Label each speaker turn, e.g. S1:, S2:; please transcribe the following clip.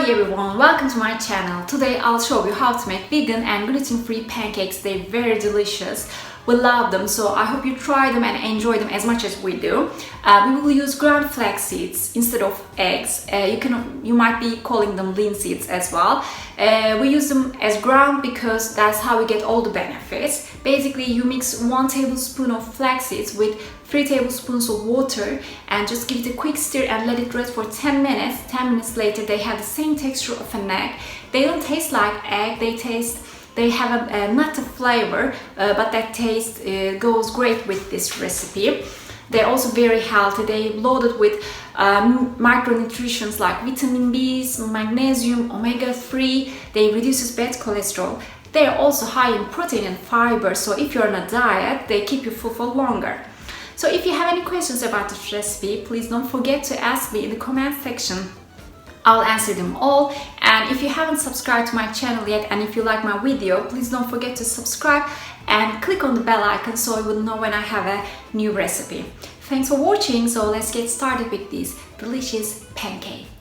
S1: Hi everyone, welcome to my channel. Today I'll show you how to make vegan and gluten-free pancakes. They're very delicious. We love them, so I hope you try them and enjoy them as much as we do. We will use ground flax seeds instead of eggs. You might be calling them linseeds as well. We use them as ground because that's how we get all the benefits. Basically, you mix 1 tablespoon of flax seeds with 3 tablespoons of water and just give it a quick stir and let it rest for 10 minutes. 10 minutes later, they have the same texture of an egg. They don't taste like egg, they have a nutty flavor, but that taste goes great with this recipe. They're also very healthy. They're loaded with micronutrients like vitamin B's, magnesium, omega-3. They reduces bad cholesterol. They're also high in protein and fiber, so if you're on a diet, they keep you full for longer. So if you have any questions about this recipe, please don't forget to ask me in the comment section. I'll answer them all. And if you haven't subscribed to my channel yet and if you like my video, please don't forget to subscribe and click on the bell icon so you will know when I have a new recipe. Thanks for watching, so let's get started with these delicious pancakes.